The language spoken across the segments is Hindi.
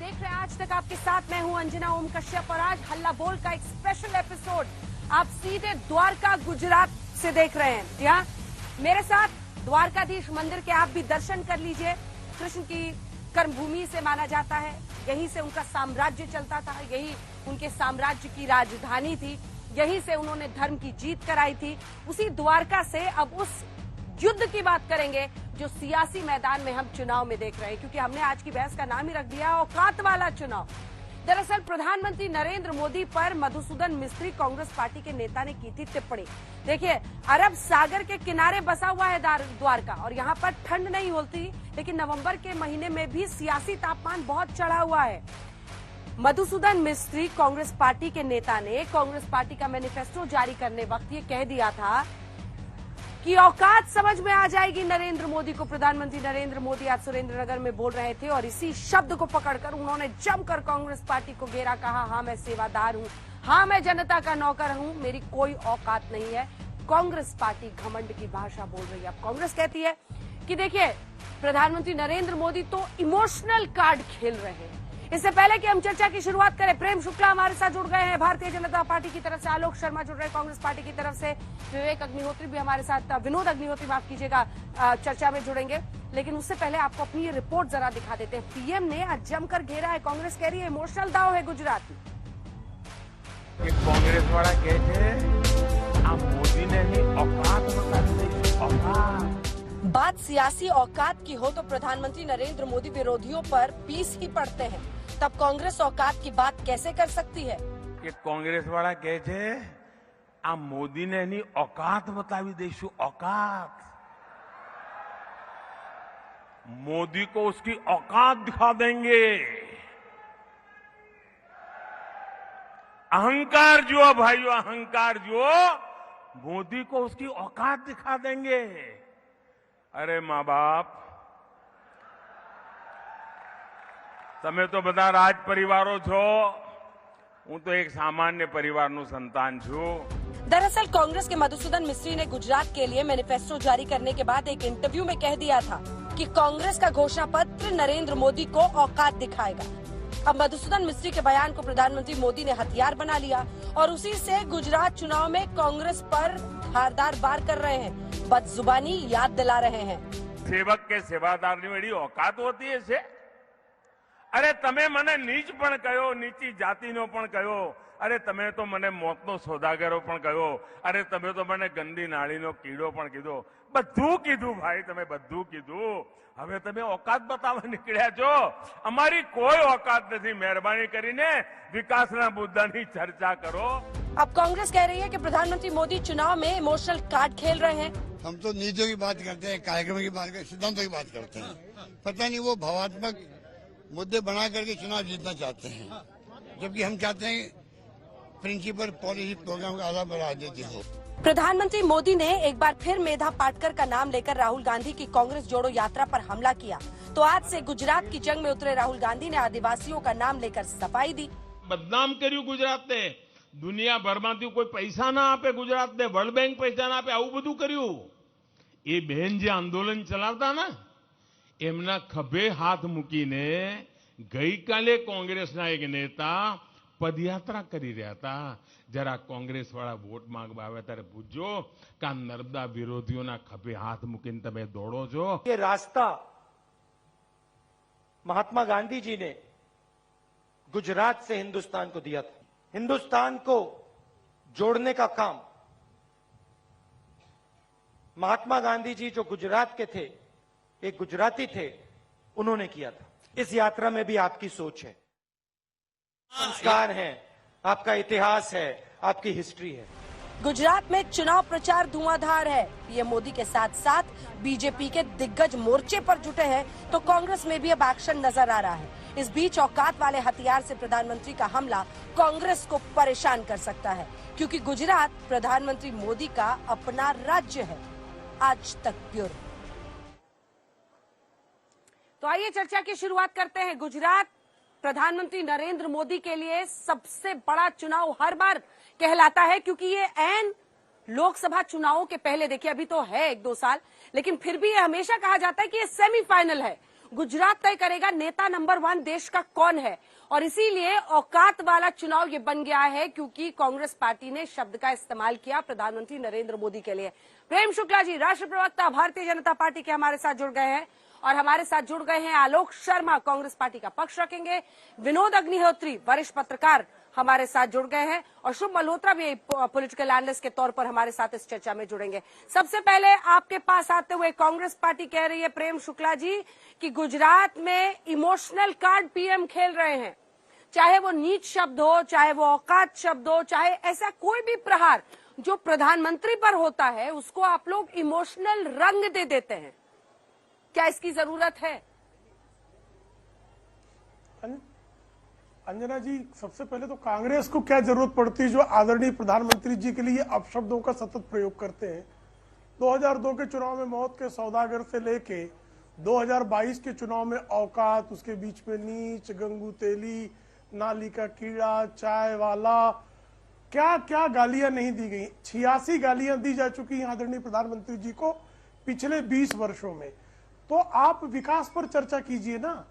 देख रहे हैं आज तक आपके साथ मैं हूं अंजना ओम कश्यप और आज हल्ला बोल का एक स्पेशल एपिसोड आप सीधे द्वारका गुजरात से देख रहे हैं। जी हाँ, मेरे साथ द्वारकाधीश मंदिर के आप भी दर्शन कर लीजिए। कृष्ण की कर्मभूमि से माना जाता है, यहीं से उनका साम्राज्य चलता था, यही उनके साम्राज्य की राजधानी थी, यहीं से उन्होंने धर्म की जीत कराई थी। उसी द्वारका से अब उस युद्ध की बात करेंगे जो सियासी मैदान में हम चुनाव में देख रहे हैं, क्योंकि हमने आज की बहस का नाम ही रख दिया औकात वाला चुनाव। दरअसल प्रधानमंत्री नरेंद्र मोदी पर मधुसूदन मिस्त्री कांग्रेस पार्टी के नेता ने की थी टिप्पणी। देखिए, अरब सागर के किनारे बसा हुआ है द्वारका और यहाँ पर ठंड नहीं होती, लेकिन नवंबर के महीने में भी सियासी तापमान बहुत चढ़ा हुआ है। मधुसूदन मिस्त्री कांग्रेस पार्टी के नेता ने कांग्रेस पार्टी का मैनिफेस्टो जारी करने वक्त ये कह दिया था कि औकात समझ में आ जाएगी नरेंद्र मोदी को। प्रधानमंत्री नरेंद्र मोदी आज सुरेंद्रनगर में बोल रहे थे और इसी शब्द को पकड़कर उन्होंने जमकर कांग्रेस पार्टी को घेरा। कहा, हाँ मैं सेवादार हूं, हाँ मैं जनता का नौकर हूं, मेरी कोई औकात नहीं है। कांग्रेस पार्टी घमंड की भाषा बोल रही है। अब कांग्रेस कहती है कि देखिए, प्रधानमंत्री नरेंद्र मोदी तो इमोशनल कार्ड खेल रहे हैं। इससे पहले कि हम चर्चा की शुरुआत करें, प्रेम शुक्ला हमारे साथ जुड़ गए हैं भारतीय जनता पार्टी की तरफ से, आलोक शर्मा जुड़ रहे हैं कांग्रेस पार्टी की तरफ से, विवेक अग्निहोत्री भी हमारे साथ, विनोद अग्निहोत्री माफ कीजिएगा, चर्चा में जुड़ेंगे। लेकिन उससे पहले आपको अपनी ये रिपोर्ट जरा दिखा देते हैं। पीएम ने आज जमकर घेरा है। कांग्रेस कह रही है इमोशनल दाव है गुजरात में। कांग्रेस वाला कहते आप मोदी ने ही औकात बता दी। औकात बात सियासी औकात की हो तो प्रधानमंत्री नरेंद्र मोदी विरोधियों पर पीस ही पड़ते हैं, तब कांग्रेस औकात की बात कैसे कर सकती है? कि कांग्रेस वाला कहे छे आ मोदी ने एनी औकात बतावी देशु। औकात मोदी को उसकी औकात दिखा देंगे। अहंकार जो भाइयों, अहंकार जो, मोदी को उसकी औकात दिखा देंगे। अरे माँ बाप, તમે તો બધા રાજ પરિવારો છો, હું તો એક સામાન્ય પરિવારનું સંતાન છું। दरअसल कांग्रेस के मधुसूदन मिस्त्री ने गुजरात के लिए मैनिफेस्टो जारी करने के बाद एक इंटरव्यू में कह दिया था कि कांग्रेस का घोषणा पत्र नरेंद्र मोदी को औकात दिखाएगा। अब मधुसूदन मिस्त्री के बयान को प्रधानमंत्री मोदी ने हथियार बना लिया और उसी से गुजरात चुनाव में कांग्रेस पर धारदार वार कर रहे हैं, बदजुबानी याद दिला रहे हैं। सेवक के सेवादार ની औकात होती है से? अरे तमे मने नीच पण कहो, नीची जातिनो पण कहो, अरे तमे तो मने मोतनो सौदागरो पण कहो, अरे तमे तो मने गंदी नाळीनो कीड़ो पण कीधो, बधु कीधु भाई, तमे बधु कीधु। હવે તમે औकात बतावा નીકળ્યા છો। અમારી કોઈ औकात નથી। મહેરબાની કરીને વિકાસના મુદ્દાની ચર્ચા કરો। अब कांग्रेस कह रही है कि प्रधानमंत्री मोदी चुनाव में इमोशनल कार्ड खेल रहे हैं। हम तो नीतियों की बात करते हैं, कार्यक्रम की बात करते हैं, सिद्धांतों की बात करते हैं। पता नहीं वो भावात्मक मुद्दे बना करके चुनाव जीतना चाहते हैं, जबकि हम चाहते हैं प्रिंसिपल पॉलिसी प्रोग्राम का आधार पर राजनीति हो। प्रधानमंत्री मोदी ने एक बार फिर मेधा पाटकर का नाम लेकर राहुल गांधी की कांग्रेस जोड़ो यात्रा पर हमला किया। तो आज से गुजरात की जंग में उतरे राहुल गांधी ने आदिवासियों का नाम लेकर सफाई दी। बदनाम કર્યું ગુજરાતને, દુનિયાભરમાંથી કોઈ પૈસા ના આપે ગુજરાતને, વર્લ્ડ બેંક પૈસા ના આપે, આવું બધું કર્યું। એ બહેન જે આંદોલન ચલાવતા ને, એમના ખભે હાથ મૂકીને ગઈકાલે કોંગ્રેસના એક નેતા પદયાત્રા કરી રહ્યા હતા। જરા કોંગ્રેસ વાળા વોટ માંગવા આવ્યા ત્યારે પૂછજો કે નર્મદા વિરોધીઓના ખભે હાથ મૂકીને તમે દોડો છો। ये रास्ता महात्मा गांधी जी ने गुजरात से हिंदुस्तान को दिया था। हिंदुस्तान को जोड़ने का काम महात्मा गांधी जी जो गुजरात के थे, एक गुजराती थे, उन्होंने किया था। इस यात्रा में भी आपकी सोच है, संस्कार है, आपका इतिहास है, आपकी हिस्ट्री है। गुजरात में चुनाव प्रचार धुआंधार है। पीएम मोदी के साथ साथ बीजेपी के दिग्गज मोर्चे पर जुटे हैं, तो कांग्रेस में भी अब एक्शन नजर आ रहा है। इस बीच औकात वाले हथियार से प्रधानमंत्री का हमला कांग्रेस को परेशान कर सकता है, क्योंकि गुजरात प्रधानमंत्री मोदी का अपना राज्य है। आज तक ब्यूरो। तो आइए चर्चा की शुरुआत करते हैं। गुजरात प्रधानमंत्री नरेंद्र मोदी के लिए सबसे बड़ा चुनाव हर बार कहलाता है, क्योंकि ये ऐन लोकसभा चुनावों के पहले, देखिए अभी तो है 1-2 साल, लेकिन फिर भी ये हमेशा कहा जाता है कि ये सेमीफाइनल है। गुजरात तय करेगा नेता नंबर 1 देश का कौन है, और इसीलिए औकात वाला चुनाव ये बन गया है क्योंकि कांग्रेस पार्टी ने शब्द का इस्तेमाल किया प्रधानमंत्री नरेंद्र मोदी के लिए। प्रेम शुक्ला जी, राष्ट्रीय प्रवक्ता भारतीय जनता पार्टी के, हमारे साथ जुड़ गए हैं, और हमारे साथ जुड़ गए हैं आलोक शर्मा, कांग्रेस पार्टी का पक्ष रखेंगे, विनोद अग्निहोत्री वरिष्ठ पत्रकार हमारे साथ जुड़ गए हैं, और शुभ मल्होत्रा भी पॉलिटिकल एनालिस्ट के तौर पर हमारे साथ इस चर्चा में जुड़ेंगे। सबसे पहले आपके पास आते हुए कांग्रेस पार्टी कह रही है, प्रेम शुक्ला जी, कि गुजरात में इमोशनल कार्ड पीएम खेल रहे हैं, चाहे वो नीच शब्द हो, चाहे वो औकात शब्द हो, चाहे ऐसा कोई भी प्रहार जो प्रधानमंत्री पर होता है उसको आप लोग इमोशनल रंग दे देते हैं। क्या इसकी जरूरत है? अंजना जी, सबसे पहले तो कांग्रेस को क्या जरूरत पड़ती है जो आदरणीय प्रधानमंत्री जी के लिए अपशब्दों का सतत प्रयोग करते हैं। 2002 के चुनाव में मौत के सौदागर से लेके 2022 के चुनाव में औकात, उसके बीच में नीच, गंगू तेली, नाली का कीड़ा, चाय वाला, क्या क्या गालियां नहीं दी गई। 86 गालियां दी जा चुकी हैं आदरणीय प्रधानमंत्री जी को पिछले 20 वर्षों में। तो आप विकास पर चर्चा कीजिए ना,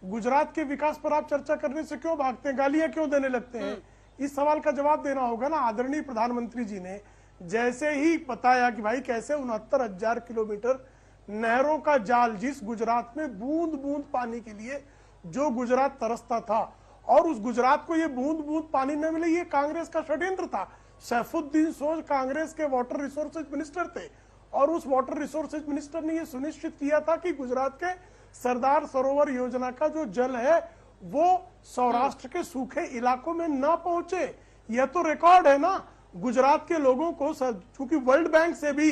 गुजरात के विकास पर आप चर्चा करने से क्यों भागते हैं, गालियां क्यों देने लगते हैं? इस सवाल का जवाब देना होगा ना। आदरणीय प्रधानमंत्री जी ने जैसे ही बताया कि भाई कैसे 69,000 किलोमीटर नहरों का जाल, जिस गुजरात में बूंद बूंद पानी के लिए जो गुजरात तरसता था, और उस गुजरात को ये बूंद बूंद पानी न मिले, ये कांग्रेस का षड्यंत्र था। सैफुद्दीन सोज कांग्रेस के वाटर रिसोर्सेज मिनिस्टर थे, और उस वाटर रिसोर्सेज मिनिस्टर ने यह सुनिश्चित किया था कि गुजरात के सरदार सरोवर योजना का जो जल है वो सौराष्ट्र के सूखे इलाकों में ना पहुंचे। यह तो रिकॉर्ड है ना। गुजरात के लोगों को, चूंकि वर्ल्ड बैंक से भी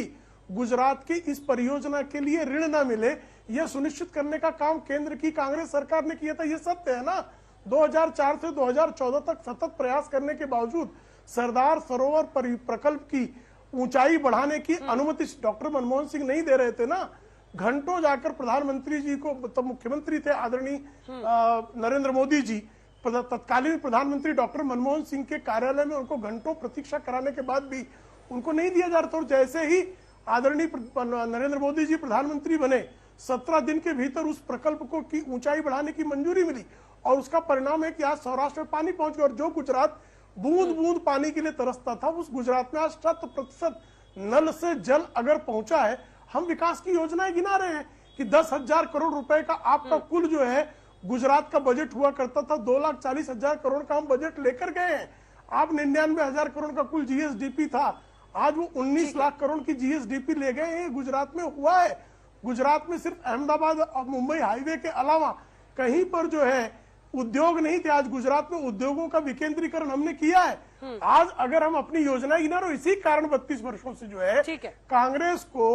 गुजरात की इस परियोजना के लिए ऋण ना मिले, यह सुनिश्चित करने का काम केंद्र की कांग्रेस सरकार ने किया था। यह सत्य है ना। 2004 से 2014 तक सतत प्रयास करने के बावजूद सरदार सरोवर प्रकल्प की ऊंचाई बढ़ाने की अनुमति डॉक्टर मनमोहन सिंह नहीं दे रहे थे ना। घंटों जाकर प्रधानमंत्री जी को, तब मुख्यमंत्री थे आदरणीय नरेंद्र मोदी जी, तत्कालीन प्रधानमंत्री डॉक्टर मनमोहन सिंह के कार्यालय में उनको घंटों प्रतीक्षा कराने के बाद भी उनको नहीं दिया जा रहा था। और जैसे ही आदरणीय नरेंद्र मोदी जी प्रधानमंत्री बने, 17 दिन के भीतर उस प्रकल्प को की ऊंचाई बढ़ाने की मंजूरी मिली, और उसका परिणाम है कि आज सौराष्ट्र में पानी पहुंच गया। और जो गुजरात बूंद बूंद पानी के लिए तरसता था, उस गुजरात में आज 100% नल से जल अगर पहुंचा है। हम विकास की योजनाएं गिना रहे हैं कि 10,000 करोड़ रुपए का आपका कुल जो है गुजरात का बजट हुआ करता था, 2,40,000 करोड़ का हम बजट लेकर गए हैं। आप 99,000 करोड़ का कुल जीएसडीपी था, आज वो 19 लाख करोड़ की जीएसडीपी ले गए हैं। गुजरात में हुआ है। गुजरात में सिर्फ अहमदाबाद और मुंबई हाईवे के अलावा कहीं पर जो है उद्योग नहीं थे। आज गुजरात में उद्योगों का विकेंद्रीकरण हमने किया है। आज अगर हम अपनी योजना गिना रहे, इसी कारण 32 वर्षों से जो है कांग्रेस को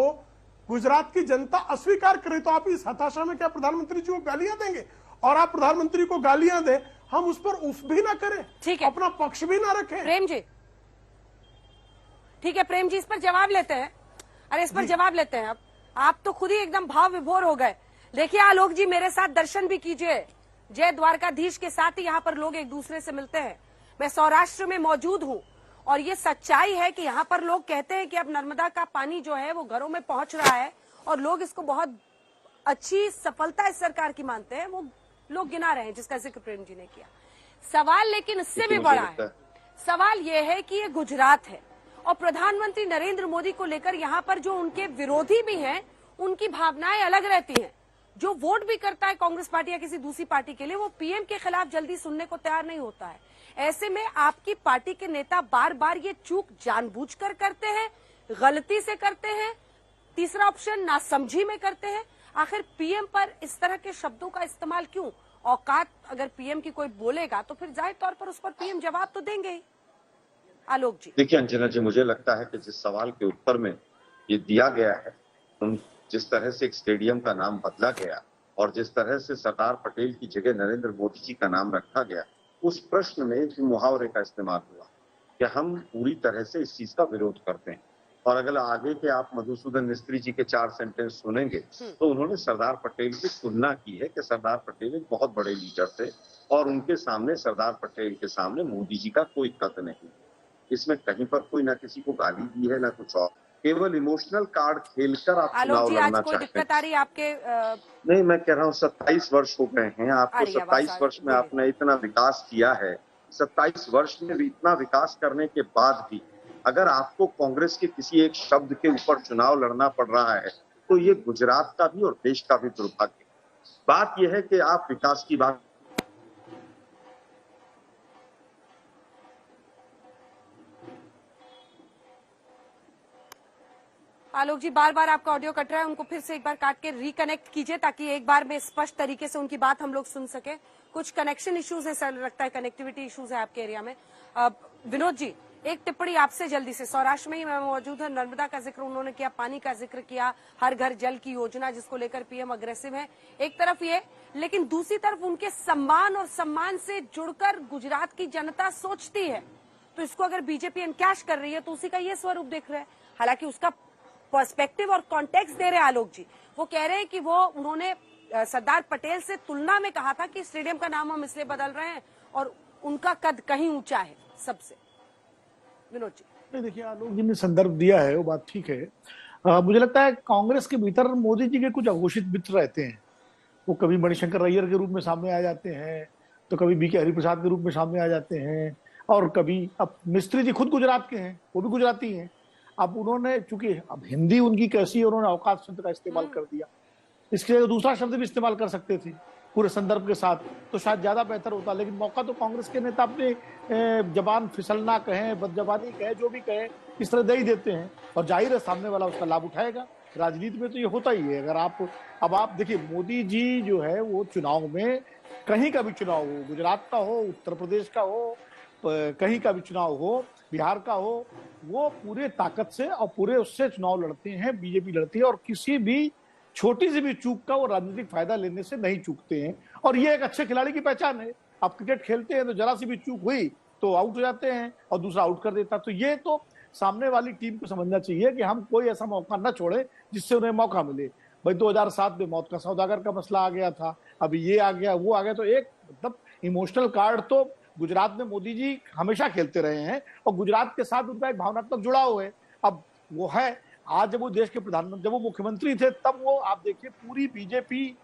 गुजरात की जनता अस्वीकार करे, तो आप इस हताशा में क्या प्रधानमंत्री जी को गालियां देंगे? और आप प्रधानमंत्री को गालियां दें, हम उस पर उफ भी ना करें, ठीक है, अपना पक्ष भी ना रखें। प्रेम जी, ठीक है प्रेम जी, इस पर जवाब लेते हैं। अरे इस पर जवाब लेते हैं। अब आप तो खुद ही एकदम भाव विभोर हो गए। देखिए आलोक जी, मेरे साथ दर्शन भी कीजिए। जय द्वारकाधीश के साथ ही यहाँ पर लोग एक दूसरे से मिलते हैं। मैं सौराष्ट्र में मौजूद हूँ, और ये सच्चाई है कि यहाँ पर लोग कहते हैं कि अब नर्मदा का पानी जो है वो घरों में पहुंच रहा है, और लोग इसको बहुत अच्छी सफलता इस सरकार की मानते हैं। वो लोग गिना रहे हैं जिसका जिक्र प्रेम जी ने किया। सवाल लेकिन इससे भी बड़ा है। सवाल ये है कि ये गुजरात है, और प्रधानमंत्री नरेंद्र मोदी को लेकर यहाँ पर जो उनके विरोधी भी हैं, उनकी भावनाएं अलग रहती हैं। जो वोट भी करता है कांग्रेस पार्टी या किसी दूसरी पार्टी के लिए, वो पीएम के खिलाफ जल्दी सुनने को तैयार नहीं होता है। ऐसे में आपकी पार्टी के नेता बार बार ये चूक जानबूझकर करते हैं, गलती से करते हैं, तीसरा ऑप्शन नासमझी में करते हैं। आखिर पीएम पर इस तरह के शब्दों का इस्तेमाल क्यों? औकात अगर पीएम की कोई बोलेगा तो फिर जाहिर तौर पर उस पर पीएम जवाब तो देंगे ही। आलोक जी, देखिए अंजना जी, मुझे लगता है कि जिस सवाल के उत्तर में ये दिया गया है, जिस तरह से एक स्टेडियम का नाम बदला गया और जिस तरह से सरदार पटेल की जगह नरेंद्र मोदी जी का नाम रखा गया, उस प्रश्न में एक मुहावरे का इस्तेमाल हुआ कि हम पूरी तरह से इस चीज का विरोध करते हैं। और अगर आगे के आप मधुसूदन मिस्त्री जी के 4 सेंटेंस सुनेंगे तो उन्होंने सरदार पटेल की तुलना की है कि सरदार पटेल एक बहुत बड़े लीडर थे और उनके सामने, सरदार पटेल के सामने मोदी जी का कोई कद नहीं। इसमें कहीं पर कोई ना किसी को गाली दी है ना कुछ और। केवल इमोशनल कार्ड खेलकर आप आलोक चुनाव जी, आज लड़ना कोई चाहते दिक्कत हैं। आ रही है आपके नहीं, मैं कह रहा हूँ 27 वर्ष हो गए हैं आ आपको, रही है आवाज, 27 वर्ष में बोलिए। आपने इतना विकास किया है। 27 वर्ष में भी इतना विकास करने के बाद भी अगर आपको कांग्रेस के किसी एक शब्द के ऊपर चुनाव लड़ना पड़ रहा है, तो ये गुजरात का भी और देश का भी दुर्भाग्य है। बात यह है कि आप विकास की बात आलोक जी, बार बार आपका ऑडियो कट रहा है, उनको फिर से एक बार काट के रिकनेक्ट कीजिए ताकि एक बार में स्पष्ट तरीके से उनकी बात हम लोग सुन सके। कुछ कनेक्शन इश्यूज है, सर लगता है कनेक्टिविटी इश्यूज है आपके एरिया में। विनोद जी, एक टिप्पणी आपसे जल्दी से। सौराष्ट्र में ही मैं मौजूद हूं, नर्मदा का जिक्र उन्होंने किया, पानी का जिक्र किया, हर घर जल की योजना जिसको लेकर पीएम अग्रेसिव है, एक तरफ ये, लेकिन दूसरी तरफ उनके सम्मान और सम्मान से जुड़कर गुजरात की जनता सोचती है, तो इसको अगर बीजेपी एनकैश कर रही है तो उसी का ये स्वरूप देख रहे हैं। हालांकि उसका पर्सपेक्टिव और कॉन्टेक्स्ट दे रहे हैं आलोक जी। वो कह रहे हैं कि वो उन्होंने सरदार पटेल से तुलना में कहा था कि स्टेडियम का नाम हम इसलिए बदल रहे हैं और उनका कद कहीं ऊंचा है सबसे। विनोद जी, नहीं देखिए, आलोक जी ने संदर्भ दिया है, वो बात ठीक है। मुझे लगता है कांग्रेस के भीतर मोदी जी के कुछ अघोषित मित्र रहते हैं। वो कभी मणिशंकर अय्यर के रूप में सामने आ जाते हैं, तो कभी बीके हरिप्रसाद के रूप में सामने आ जाते हैं, और कभी अब मिस्त्री जी खुद गुजरात के हैं, वो भी गुजराती हैं। अब उन्होंने, चूंकि अब हिंदी उनकी कैसी है, उन्होंने अवकाश शब्द का इस्तेमाल कर दिया। इसके लिए दूसरा शब्द भी इस्तेमाल कर सकते थे पूरे संदर्भ के साथ, तो शायद ज्यादा बेहतर होता। लेकिन मौका तो कांग्रेस के नेता अपने जबान फिसलना कहें, बदजबानी कहें, जो भी कहें, इस तरह दे ही देते हैं, और जाहिर है सामने वाला उसका लाभ उठाएगा। राजनीति में तो ये होता ही है। अगर आप देखिए, मोदी जी जो है वो चुनाव में, कहीं का भी चुनाव हो, गुजरात का हो, उत्तर प्रदेश का हो, कहीं का भी चुनाव हो, बिहार का हो, वो पूरे ताकत से और पूरे उससे चुनाव लड़ते हैं, बीजेपी लड़ती है, और किसी भी छोटी सी भी चूक का वो राजनीतिक फायदा लेने से नहीं चूकते हैं। और ये एक अच्छे खिलाड़ी की पहचान है। आप क्रिकेट खेलते हैं तो जरा सी भी चूक हुई तो आउट हो जाते हैं और दूसरा आउट कर देता। तो ये तो सामने वाली टीम को समझना चाहिए कि हम कोई ऐसा मौका न छोड़े जिससे उन्हें मौका मिले। भाई 2007 में मौत का सौदागर का मसला आ गया था, अभी ये आ गया, वो आ गया, तो एक मतलब इमोशनल कार्ड तो गुजरात में मोदी जी हमेशा खेलते रहे हैं, और गुजरात के साथ उनका एक भावनात्मक जुड़ाव है। अब वो है, आज जब वो देश के प्रधानमंत्री, जब वो मुख्यमंत्री थे, तब वो आप देखिए पूरी बीजेपी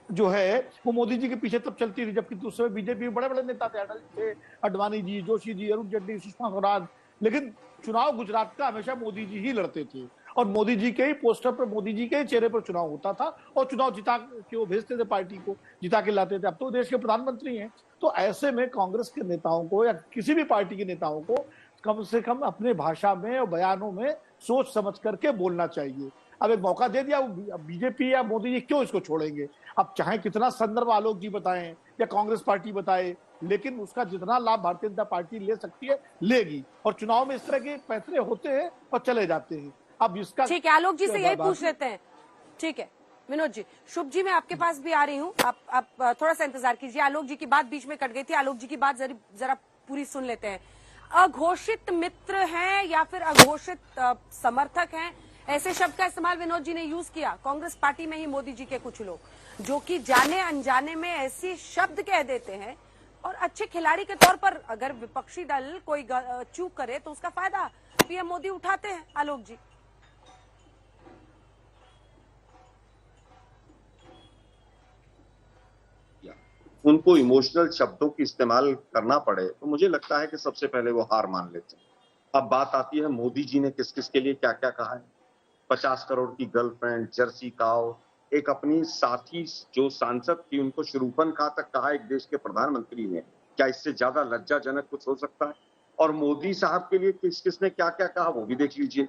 जो है वो मोदी जी के पीछे तब चलती थी, जबकि उस समय बीजेपी में बड़े बड़े नेता थे, अटल थे, अडवाणी जी, जोशी जी, अरुण जेटली, सुषमा स्वराज, लेकिन चुनाव गुजरात का हमेशा मोदी जी ही लड़ते थे, और मोदी जी के ही पोस्टर पर, मोदी जी के ही चेहरे पर चुनाव होता था, और चुनाव जिता के वो भेजते थे, पार्टी को जिता के लाते थे। अब तो देश के प्रधानमंत्री हैं। तो ऐसे में कांग्रेस के नेताओं को या किसी भी पार्टी के नेताओं को कम से कम अपने भाषा में और बयानों में सोच समझ करके बोलना चाहिए। अब एक मौका दे दिया, बीजेपी या मोदी जी क्यों इसको छोड़ेंगे? अब चाहे कितना संदर्भ आलोक जी बताएं या कांग्रेस पार्टी बताए, लेकिन उसका जितना लाभ भारतीय जनता पार्टी ले सकती है लेगी। और चुनाव में इस तरह के फैसले होते हैं और चले जाते हैं। अब इसका ठीक है, आलोक जी से यही पूछ लेते हैं। ठीक है विनोद जी, शुभ जी मैं आपके पास भी आ रही हूँ, आप थोड़ा सा इंतजार कीजिए। आलोक जी की बात बीच में कट गई थी, आलोक जी की बात जरा पूरी सुन लेते हैं। अघोषित मित्र हैं या फिर अघोषित समर्थक हैं, ऐसे शब्द का इस्तेमाल विनोद जी ने यूज किया। कांग्रेस पार्टी में ही मोदी जी के कुछ लोग जो कि जाने अनजाने में ऐसे शब्द कह देते हैं, और अच्छे खिलाड़ी के तौर पर अगर विपक्षी दल कोई चूक करे तो उसका फायदा पीएम मोदी उठाते हैं। आलोक जी, उनको इमोशनल शब्दों की इस्तेमाल करना पड़े तो मुझे लगता है कि सबसे पहले वो हार मान लेते हैं। अब बात आती है मोदी जी ने किस किस के लिए क्या क्या कहा है। 50 करोड़ की गर्लफ्रेंड, जर्सी काव, एक अपनी साथी जो सांसद थी उनको शुरूपन खा तक कहा एक देश के प्रधानमंत्री ने। क्या इससे ज्यादा लज्जाजनक कुछ हो सकता है? और मोदी साहब के लिए किस किसने क्या क्या कहा वो भी देख लीजिए।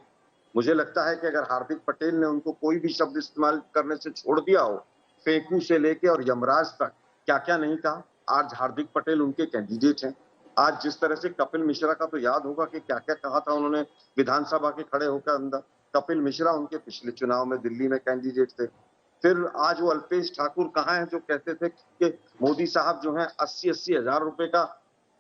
मुझे लगता है कि अगर हार्दिक पटेल ने उनको कोई भी शब्द इस्तेमाल करने से छोड़ दिया हो, फेंकू से लेके और यमराज तक क्या क्या नहीं कहा। आज हार्दिक पटेल उनके कैंडिडेट हैं। आज जिस तरह से कपिल मिश्रा का तो याद होगा कि क्या क्या कहा था उन्होंने विधानसभा के खड़े होकर अंदर। कपिल मिश्रा उनके पिछले चुनाव में दिल्ली में कैंडिडेट थे। फिर आज वो अल्पेश ठाकुर कहाँ हैं जो कहते थे कि मोदी साहब जो हैं 80-80 हजार रुपए का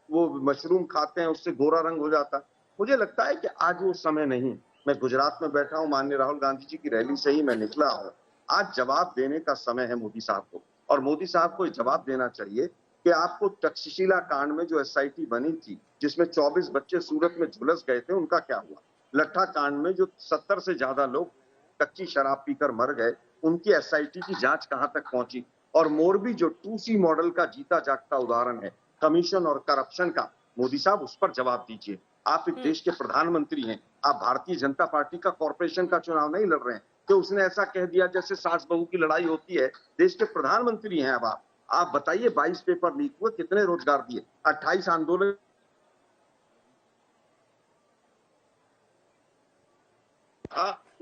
वो मशरूम खाते हैं उससे गोरा रंग हो जाता है। मुझे लगता है कि आज वो समय नहीं। मैं गुजरात में बैठा हूँ, माननीय राहुल गांधी जी की रैली से ही मैं निकला हूँ। आज जवाब देने का समय है मोदी साहब को, और मोदी साहब को जवाब देना चाहिए कि आपको तक्षशिला कांड में जो एसआईटी बनी थी जिसमें 24 बच्चे सूरत में झुलस गए थे, उनका क्या हुआ? लट्ठा कांड में जो 70 से ज्यादा लोग कच्ची शराब पीकर मर गए, उनकी एसआईटी की जांच कहां तक पहुंची? और मोरबी जो 2C मॉडल का जीता जागता उदाहरण है कमीशन और करप्शन का, मोदी साहब उस पर जवाब दीजिए। आप एक देश के प्रधानमंत्री हैं, आप भारतीय जनता पार्टी का कॉर्पोरेशन का चुनाव नहीं लड़ रहे हैं तो उसने ऐसा कह दिया जैसे सास बहू की लड़ाई होती है। देश के प्रधानमंत्री हैं अब आप बताइए 22 पेपर लीक हुए, कितने रोजगार दिए? 28 आंदोलन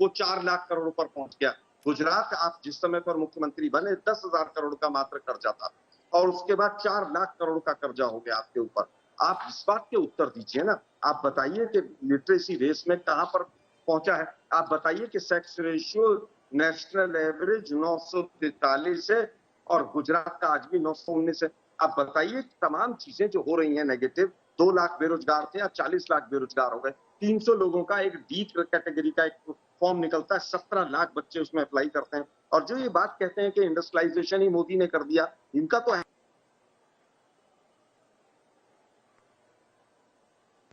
वो 4 लाख करोड़ पर पहुंच गया। गुजरात आप जिस समय पर मुख्यमंत्री बने 10,000 करोड़ का मात्र कर्जा था और उसके बाद 4 लाख करोड़ का कर्जा हो गया आपके ऊपर। आप इस बात के उत्तर दीजिए ना। आप बताइए कि लिटरेसी रेस में कहां पर पहुंचा है? आप बताइए कि सेक्स रेशियो नेशनल एवरेज 943 है और गुजरात का आज भी 919 है। आप बताइए तमाम चीजें जो हो रही हैं नेगेटिव, 2 लाख बेरोजगार थे या 40 लाख बेरोजगार हो गए। 300 लोगों का एक डी कैटेगरी का एक फॉर्म निकलता है, 17 लाख बच्चे उसमें अप्लाई करते हैं। और जो ये बात कहते हैं कि इंडस्ट्रियलाइजेशन ही मोदी ने कर दिया, इनका तो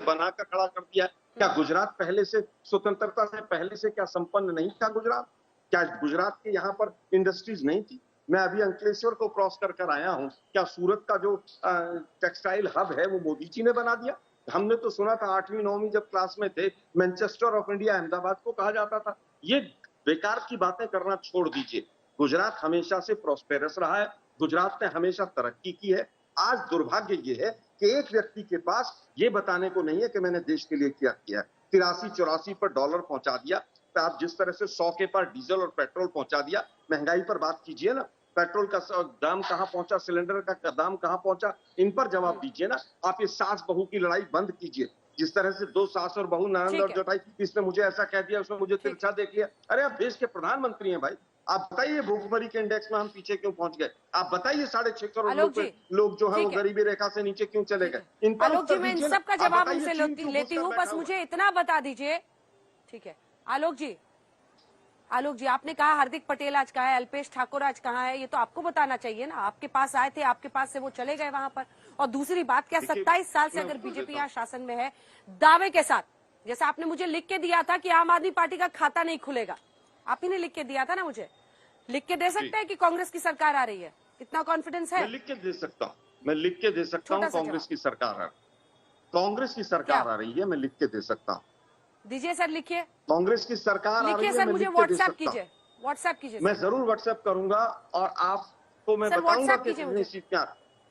बनाकर खड़ा कर दिया। क्या गुजरात पहले से स्वतंत्रता से पहले से क्या संपन्न नहीं था गुजरात? क्या गुजरात के यहाँ पर इंडस्ट्रीज नहीं थी? मैं अभी अंकलेश्वर को क्रॉस कर आया हूँ। क्या सूरत का जो टेक्सटाइल हब है वो मोदी जी ने बना दिया? हमने तो सुना था 8वीं 9वीं जब क्लास में थे, मैनचेस्टर ऑफ इंडिया अहमदाबाद को कहा जाता था। ये बेकार की बातें करना छोड़ दीजिए। गुजरात हमेशा से प्रॉस्पेरस रहा है, गुजरात ने हमेशा तरक्की की है। आज दुर्भाग्य ये है कि एक व्यक्ति के पास ये बताने को नहीं है कि मैंने देश के लिए क्या किया। 83-84 पर डॉलर पहुंचा दिया, तो आप जिस तरह से 100 के पार डीजल और पेट्रोल पहुंचा दिया। महंगाई पर बात कीजिए ना, पेट्रोल का दाम कहां पहुंचा, सिलेंडर का दाम कहां पहुंचा, इन पर जवाब दीजिए ना। आप ये सास बहू की लड़ाई बंद कीजिए। जिस तरह से 2 सास और बहू ननद और जठाई, इसने मुझे ऐसा कह दिया, उसने मुझे तिरछा देख लिया। अरे आप देश के प्रधानमंत्री हैं भाई, आप बताइए भूखमरी के इंडेक्स में हम पीछे क्यों पहुंच गए? आप बताइए 6.5 करोड़ लोग जो है वो गरीबी रेखा से नीचे क्यों चले गए? इन पर आलोक जी, मैं इन सब का जवाब उनसे लेती हूँ, बस मुझे इतना बता दीजिए। ठीक है आलोक जी, आपने कहा हार्दिक पटेल आज कहाँ है, अल्पेश ठाकुर आज कहाँ है, ये तो आपको बताना चाहिए ना। आपके पास आए थे, आपके पास से वो चले गए वहां पर। और दूसरी बात, क्या 27 साल से अगर बीजेपी यहाँ शासन में है, दावे के साथ, जैसा आपने मुझे लिख के दिया था कि आम आदमी पार्टी का खाता नहीं खुलेगा, आप ही ने लिख के दिया था ना मुझे, लिख के दे सकते हैं कि कांग्रेस की सरकार आ रही है? इतना कॉन्फिडेंस है? मैं लिख के दे सकता हूँ, कांग्रेस की सरकार है, कांग्रेस की सरकार आ रही है, मैं लिख के दे सकता हूँ। दीजिए सर, लिखिए। कांग्रेस की सरकार आ रही है, सर, मुझे व्हाट्सएप कीजिए। मैं जरूर व्हाट्सएप करूंगा और आपको मैं बताऊंगा कि कितनी सीटें,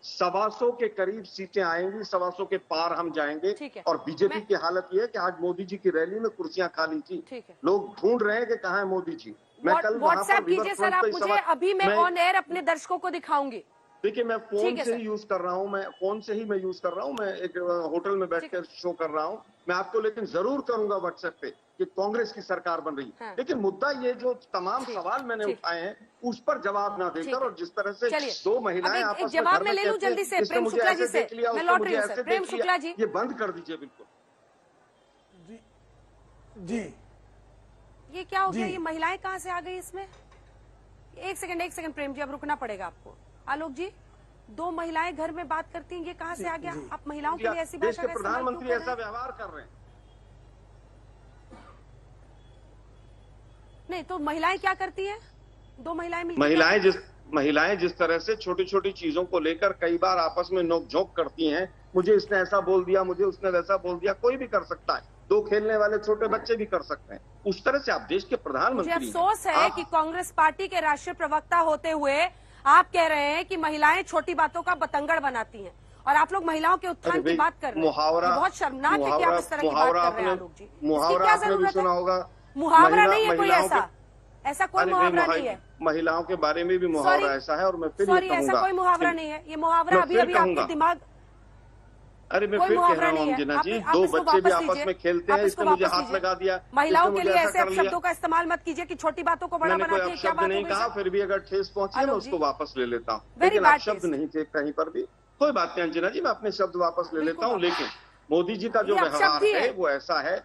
125 के करीब सीटें आएंगी, 125 के पार हम जाएंगे। और बीजेपी की हालत ये है कि आज मोदी जी की रैली में कुर्सियां खाली थी, लोग ढूंढ रहे हैं कि कहाँ है मोदी जी। मैं कल व्हाट्सएप कीजिए सर आप मुझे, अभी मैं ऑन एयर अपने दर्शकों को दिखाऊंगी। देखिए मैं फोन से ही यूज कर रहा हूँ, मैं एक होटल में बैठकर शो कर रहा हूँ। मैं आपको लेकिन जरूर करूंगा व्हाट्सएप पे कि कांग्रेस की सरकार बन रही है। लेकिन मुद्दा ये जो तमाम सवाल मैंने उठाए हैं उस पर जवाब ना देकर, और जिस तरह से 2 महिलाएं आपस में जवाब में ले लूं जल्दी से, प्रेम शुक्ला जी से मैं लौट रही हूं। प्रेम शुक्ला जी, ये बंद कर दीजिए बिल्कुल। जी ये क्या हो गया? ये महिलाएं कहाँ से आ गई इसमें? एक सेकंड प्रेम जी, अब रुकना पड़ेगा आपको। आलोक जी, 2 महिलाएं घर में बात करती हैं, ये कहाँ से आ गया? आप महिलाओं के लिए ऐसी भाषा का प्रधानमंत्री ऐसा व्यवहार कर रहे हैं? नहीं तो महिलाएं क्या करती हैं? 2 महिलाएं महिलाएं जिस तरह से छोटी छोटी चीजों को लेकर कई बार आपस में नोकझोंक करती हैं, मुझे इसने ऐसा बोल दिया, मुझे उसने वैसा बोल दिया, कोई भी कर सकता है, 2 खेलने वाले छोटे बच्चे भी कर सकते हैं। उस तरह से आप देश के प्रधानमंत्री हैं। मुझे अफसोस है कि कांग्रेस पार्टी के राष्ट्रीय प्रवक्ता होते हुए आप कह रहे हैं कि महिलाएं छोटी बातों का बतंगड़ बनाती हैं, और आप लोग महिलाओं के उत्थान की बात कर रहे हैं। बहुत शर्मनाक है कि आप इस तरह की बात कर रहे हैं आलोक जी। मुहावरा क्या आपने भी सुना होगा। मुहावरा नहीं है कोई ऐसा कोई मुहावरा नहीं है। महिलाओं के बारे में भी मुहावरा ऐसा है, और मैं फिर सॉरी, ऐसा कोई मुहावरा नहीं है। ये मुहावरा अभी आपके दिमाग, अरे मैं फिर कह रहा हूँ अंजना जी, 2 बच्चे भी आपस में खेलते हैं, इसने मुझे हाथ लगा दिया। महिलाओं के लिए ऐसे शब्दों का इस्तेमाल मत कीजिए कि छोटी बातों को बड़ा बनाती है। क्या बात नहीं कहा, फिर भी अगर ठेस पहुंची मैं उसको वापस ले लेता हूँ, लेकिन आप शब्द नहीं थे कहीं पर भी। कोई बात नहीं अंजना जी, मैं अपने शब्द वापस ले लेता हूँ, लेकिन मोदी जी का जो व्यवहार है वो ऐसा है।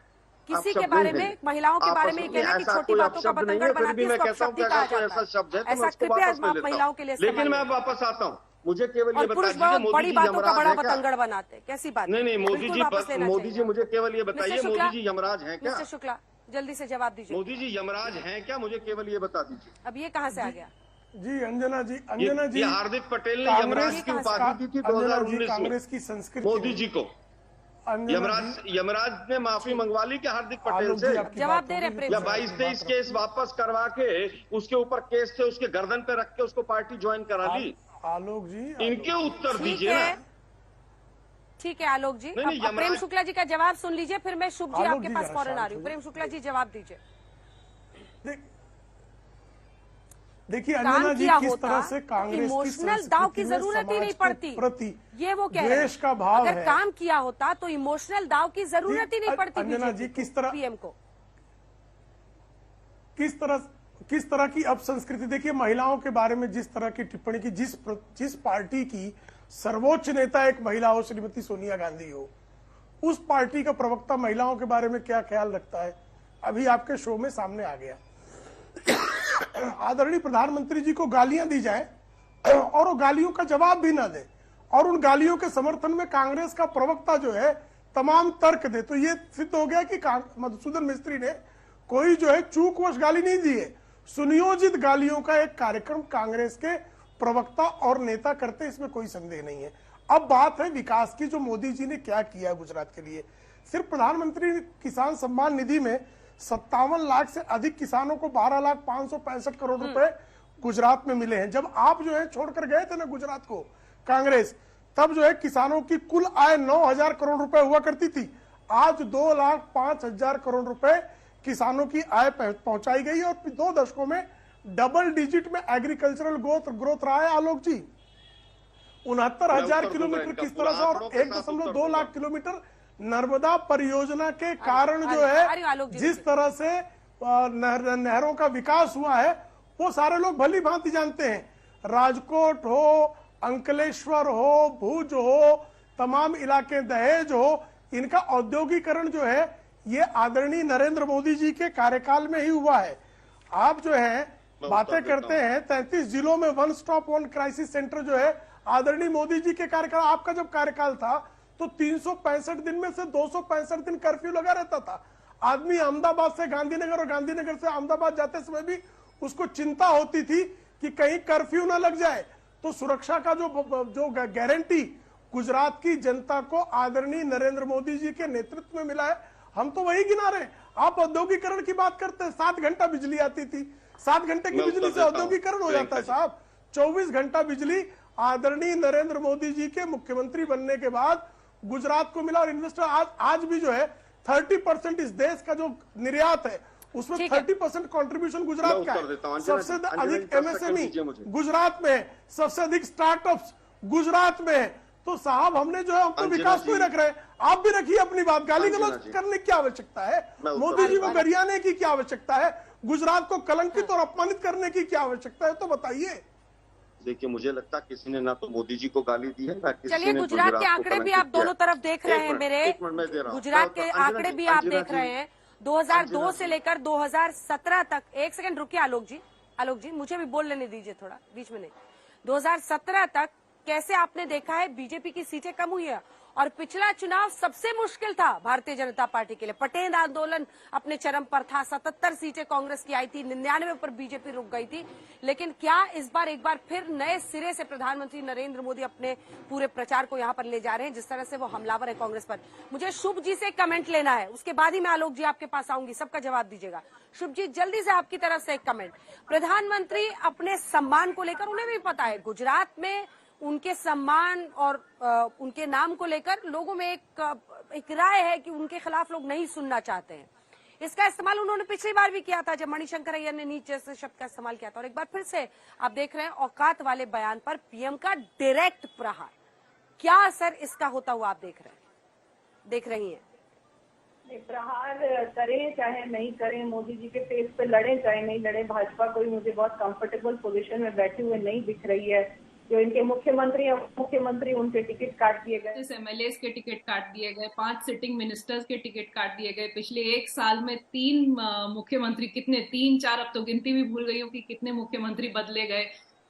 किसी के बारे में, महिलाओं के बारे में कहना कि छोटी बातों का बतंगड़ बनाती है, मैं कहता हूँ ऐसा शब्द है तो मैं उसको वापस ले लेता हूँ, लेकिन मैं वापस आता हूँ। मुझे केवल ये और बता पुरुष दीजिए, मोदी बड़ी जी बातों का यमराज बड़ा हैं क्या? बतंगड़ बनाते हैं, कैसी बात? नहीं, मोदी बिल्कुल जी वापस लेना मोदी चाहिए। जी मुझे केवल ये बताइए, मिस्टर शुक्ला, मोदी जी यमराज हैं क्या? मिस्टर शुक्ला जल्दी से जवाब दीजिए। मोदी जी यमराज हैं क्या? मुझे केवल ये बता दीजिए। अब ये कहाँ से आ गया? जी अंजना जी ये हार्दिक पटेल ने कांग्रेस यमराज की उपाधि दी थी अंजना जी 2019 कांग्रेस में की संस्कृति मोदी में। जी को। अंजना जी, यमराज ने माफी मंगवा ली क्या हार्दिक पटेल आलोक से? जी आपकी जवाब बात दे रहे होगी, प्रेम या जी। 22-23 केस वापस करवा के उसके ऊपर केस थे, उसके गर्दन पे रख के उसको पार्टी ज्वाइन करा ली? आलोक जी इनके उत्तर ठीक दीजिए ना। है, ठीक है आलोक जी। नहीं, अब प्रेम शुक्ला जी का जवाब सुन लीजिए, फिर मैं शुभ जी आलोक आपके जी पास जरा फौरन आ शांत रही हूँ। हो प्रेम शुक्ला जी जवाब दीजिए। देखिए काम अंजना जी किया किस होता तरह से तो कांग्रेस की इमोशनल दाव की संस्कृति में जरूरत ही समाज नहीं के पड़ती, प्रति ये वो कह रहे हैं। द्वेष का भाव अगर है। काम किया होता तो इमोशनल दाव की जरूरत ही नहीं पड़ती अंजना जी बीजेपी किस तरह पीएम को। किस तरह की अब संस्कृति, देखिए महिलाओं के बारे में जिस तरह की टिप्पणी की, जिस पार्टी की सर्वोच्च नेता एक महिला हो, श्रीमती सोनिया गांधी हो, उस पार्टी का प्रवक्ता महिलाओं के बारे में क्या ख्याल रखता है, अभी आपके शो में सामने आ गया। आदरणीय प्रधानमंत्री जी को गालियां दी जाए और वो गालियों का जवाब भी ना दे, और उन गालियों के समर्थन में कांग्रेस का प्रवक्ता जो है तमाम तर्क दे, तो ये सिद्ध हो गया कि मधुसूदन मिस्त्री ने कोई जो है चूकवश गाली नहीं दी है। सुनियोजित गालियों का एक कार्यक्रम कांग्रेस के प्रवक्ता और नेता करते, इसमें कोई संदेह नहीं है। अब बात है विकास की, जो मोदी जी ने क्या किया है गुजरात के लिए। सिर्फ प्रधानमंत्री किसान सम्मान निधि में 57 लाख से अधिक किसानों को 12,565 करोड़ रुपए गुजरात में मिले हैं। जब आप जो है छोड़कर गए थे ना गुजरात को कांग्रेस, तब जो है किसानों की कुल आय 9,000 करोड़ रुपए हुआ करती थी। आज 2,05,000 करोड़ रुपए किसानों की आय पहुंचाई गई और 2 दशकों में डबल डिजिट में एग्रीकल्चरल ग्रोथ रहा है। आलोक जी 69,000 किलोमीटर किस तरह से, और 1.2 लाख किलोमीटर नर्मदा परियोजना के कारण जो है जिस तरह से नहरों का विकास हुआ है, वो सारे लोग भली भांति जानते हैं। राजकोट हो, अंकलेश्वर हो, भुज हो, तमाम इलाके, दहेज हो, इनका औद्योगिकरण जो है ये आदरणीय नरेंद्र मोदी जी के कार्यकाल में ही हुआ है। आप जो है बातें करते हैं 33 जिलों में 1 स्टॉप 1 क्राइसिस सेंटर जो है आदरणीय मोदी जी के कार्यकाल, आपका जब कार्यकाल था तो 365 दिन में से 265 दिन कर्फ्यू लगा रहता था। आदमी अहमदाबाद से गांधीनगर और गांधीनगर से अहमदाबाद जाते समय भी उसको चिंता होती थी कि कहीं कर्फ्यू ना लग जाए। तो सुरक्षा का जो गारंटी गुजरात की जनता को आदरणीय नरेंद्र मोदी जी के नेतृत्व में मिला है, हम तो वही गिना रहे हैं। आप औद्योगिकरण की बात करते हैं, 7 घंटा बिजली आती थी, 7 घंटे की बिजली से औद्योगिकरण हो जाता है साहब। 24 घंटा बिजली आदरणीय नरेंद्र मोदी जी के मुख्यमंत्री बनने के बाद गुजरात को मिला। और इन्वेस्टर आज भी जो है 30% इस देश का जो निर्यात है उसमें 30% कंट्रीब्यूशन गुजरात का है। सबसे अधिक एमएसएमई गुजरात में है, सबसे अधिक स्टार्टअप्स गुजरात में है। तो साहब हमने जो है हम तो विकास को ही रख रहे हैं, आप भी रखिए अपनी बात। गाली गलौज करने की क्या आवश्यकता है, मोदी जी को गरियाने की क्या आवश्यकता है, गुजरात को कलंकित और अपमानित करने की क्या आवश्यकता है, तो बताइए। देखिए मुझे लगता है किसी ने ना तो मोदी जी को गाली दी है, ना किसी चलिए ने गुजरात के आंकड़े भी आप दोनों तरफ देख रहे हैं मेरे, गुजरात के आंकड़े भी आप देख रहे हैं 2002 से लेकर 2017 तक। एक सेकंड रुकिए आलोक जी मुझे भी बोल लेने दीजिए थोड़ा, बीच में नहीं। 2017 तक कैसे आपने देखा है बीजेपी की सीटें कम हुई है, और पिछला चुनाव सबसे मुश्किल था भारतीय जनता पार्टी के लिए। पटेल आंदोलन अपने चरम पर था, 77 सीटें कांग्रेस की आई थी, 99 पर बीजेपी रुक गई थी। लेकिन क्या इस बार एक बार फिर नए सिरे से प्रधानमंत्री नरेंद्र मोदी अपने पूरे प्रचार को यहां पर ले जा रहे हैं, जिस तरह से वो हमलावर है कांग्रेस पर। मुझे शुभ जी से कमेंट लेना है, उसके बाद ही मैं आलोक जी आपके पास आऊंगी, सबका जवाब दीजिएगा। शुभ जी जल्दी से आपकी तरफ से एक कमेंट। प्रधानमंत्री अपने सम्मान को लेकर, उन्हें भी पता है गुजरात में उनके सम्मान और उनके नाम को लेकर लोगों में एक राय है कि उनके खिलाफ लोग नहीं सुनना चाहते हैं। इसका इस्तेमाल उन्होंने पिछली बार भी किया था जब मणिशंकर अय्यर ने नीच जैसे शब्द का इस्तेमाल किया था, और एक बार फिर से आप देख रहे हैं औकात वाले बयान पर पीएम का डायरेक्ट प्रहार। क्या असर इसका होता हुआ आप देख रही हैं? प्रहार करें चाहे नहीं करें, मोदी जी के फेस पे लड़े चाहे नहीं लड़े, भाजपा कोई मुझे बहुत कंफर्टेबल पोजीशन में बैठे हुए नहीं दिख रही है। जो इनके मुख्यमंत्री उनके टिकट काट दिए गए, एमएलएस के टिकट काट दिए गए, 5 सिटिंग मिनिस्टर्स के टिकट काट दिए गए। पिछले 1 साल में 3 मुख्यमंत्री, कितने 3-4 अब तो गिनती भी भूल गई हूँ कि कितने मुख्यमंत्री बदले गए।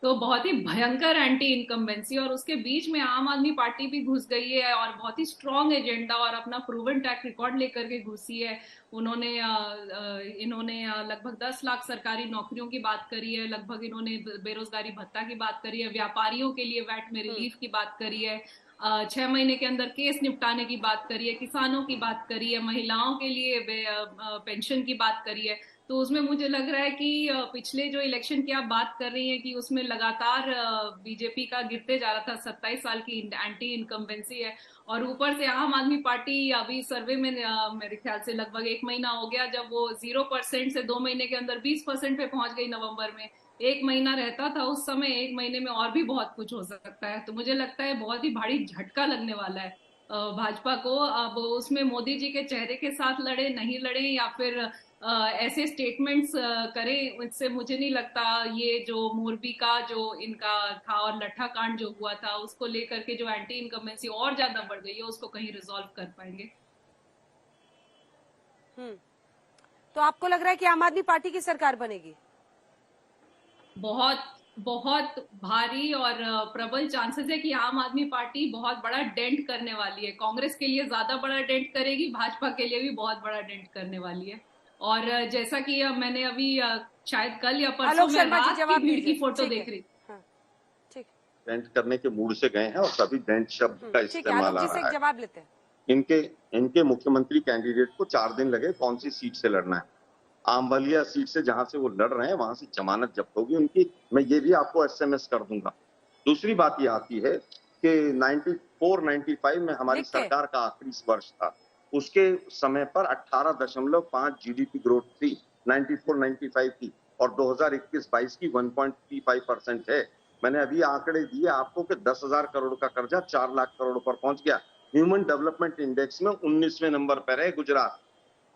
तो बहुत ही भयंकर एंटी इनकम्बेंसी, और उसके बीच में आम आदमी पार्टी भी घुस गई है और बहुत ही स्ट्रांग एजेंडा और अपना प्रूवन ट्रैक रिकॉर्ड लेकर के घुसी है। इन्होंने लगभग 10 लाख सरकारी नौकरियों की बात करी है, लगभग इन्होंने बेरोजगारी भत्ता की बात करी है, व्यापारियों के लिए वैट में रिलीफ की बात करी है, 6 महीने के अंदर केस निपटाने की बात करी है, किसानों की बात करी है, महिलाओं के लिए पेंशन की बात करी है। तो उसमें मुझे लग रहा है कि पिछले जो इलेक्शन की आप बात कर रही हैं कि उसमें लगातार बीजेपी का गिरते जा रहा था, 27 साल की एंटी इनकम्बेंसी है, और ऊपर से आम आदमी पार्टी अभी सर्वे में मेरे ख्याल से लगभग 1 महीना हो गया जब वो 0% से 2 महीने के अंदर 20% पे पहुंच गई नवंबर में। 1 महीना रहता था उस समय, 1 महीने में और भी बहुत कुछ हो सकता है। तो मुझे लगता है बहुत ही भारी झटका लगने वाला है भाजपा को। अब उसमें मोदी जी के चेहरे के साथ लड़े नहीं लड़े या फिर ऐसे स्टेटमेंट्स करें, इससे मुझे नहीं लगता ये जो मोरबी का जो इनका था और लट्ठा कांड जो हुआ था उसको लेकर के जो एंटी इनकम्बेंसी और ज्यादा बढ़ गई है उसको कहीं रिजॉल्व कर पाएंगे। तो आपको लग रहा है कि आम आदमी पार्टी की सरकार बनेगी? बहुत बहुत भारी और प्रबल चांसेस है कि आम आदमी पार्टी बहुत बड़ा डेंट करने वाली है। कांग्रेस के लिए ज्यादा बड़ा डेंट करेगी, भाजपा के लिए भी बहुत बड़ा डेंट करने वाली है। और जैसा कि मैंने अभी शायद कल या परसों में रात की भीड़ की फोटो देख रही, ठीक, डेंट करने के मूड से गए हैं और तभी डेंट शब्द का इस्तेमाल आ रहा है। जवाब लेते हैं। इनके मुख्यमंत्री कैंडिडेट को 4 दिन लगे कौन सी सीट से लड़ना है। आमबलिया सीट से जहां से वो लड़ रहे हैं वहां से जमानत जब्त होगी उनकी, मैं ये भी आपको SMS कर दूंगा। दूसरी बात ये आती है कि 94-95 में हमारी सरकार का आखिरी वर्ष था, उसके समय पर 18.5 GDP ग्रोथ थी 94-95 की, और 2021-22 की 1.35% है। मैंने अभी आंकड़े दिए आपको कि 10,000 करोड़ का कर्जा 4 लाख करोड़ पर पहुंच गया। ह्यूमन डेवलपमेंट इंडेक्स में 19वें नंबर पर है गुजरात।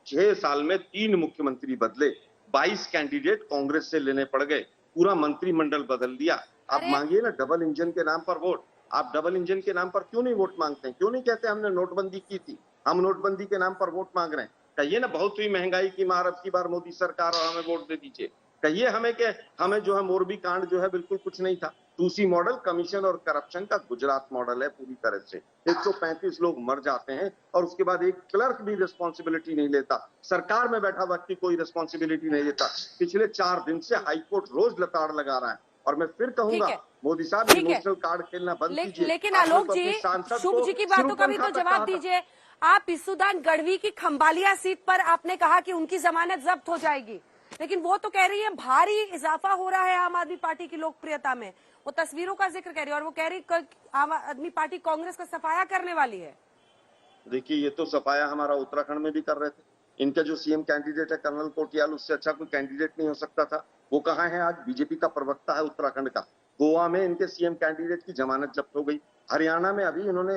6 साल में 3 मुख्यमंत्री बदले, 22 कैंडिडेट कांग्रेस से लेने पड़ गए, पूरा मंत्रिमंडल बदल दिया। आप मांगिए ना डबल इंजन के नाम पर वोट। आप डबल इंजन के नाम पर क्यों नहीं वोट मांगते हैं? क्यों नहीं कहते हमने नोटबंदी की थी, हम नोटबंदी के नाम पर वोट मांग रहे हैं? कहिए ना बहुत हुई महंगाई की मार, अब की बार मोदी सरकार और हमें वोट दे दीजिए। कहिए हमें कि हमें जो है मोरबी कांड जो है बिल्कुल कुछ नहीं था। 2C मॉडल कमीशन और करप्शन का गुजरात मॉडल है पूरी तरह से। 135 लोग मर जाते हैं और उसके बाद एक क्लर्क भी रिस्पॉन्सिबिलिटी नहीं लेता, सरकार में बैठा व्यक्ति कोई रिस्पॉन्सिबिलिटी नहीं लेता। पिछले 4 दिन से हाईकोर्ट रोज लताड़ लगा रहा है। और मैं फिर कहूंगा मोदी साहब इमोशनल कार्ड खेलना बंद कीजिए। लेकिन आलोक जी, शुभ जी की बातों का भी तो जवाब दीजिए। आप इसुदान गढ़वी की खंबालिया सीट पर आपने कहा कि उनकी जमानत जब्त हो जाएगी, लेकिन वो तो कह रही है भारी इजाफा हो रहा है आम आदमी पार्टी की लोकप्रियता में। वो तस्वीरों का जिक्र कर रही है और वो कह रही आम आदमी पार्टी कांग्रेस का सफाया करने वाली है। देखिए ये तो सफाया हमारा उत्तराखंड में भी कर रहे थे। इनका जो CM कैंडिडेट है कर्नल कोटियाल, उससे अच्छा कोई कैंडिडेट नहीं हो सकता था। वो कहाँ है आज? बीजेपी का प्रवक्ता है उत्तराखंड का। गोवा में इनके CM कैंडिडेट की जमानत जब्त हो गई। हरियाणा में अभी इन्होंने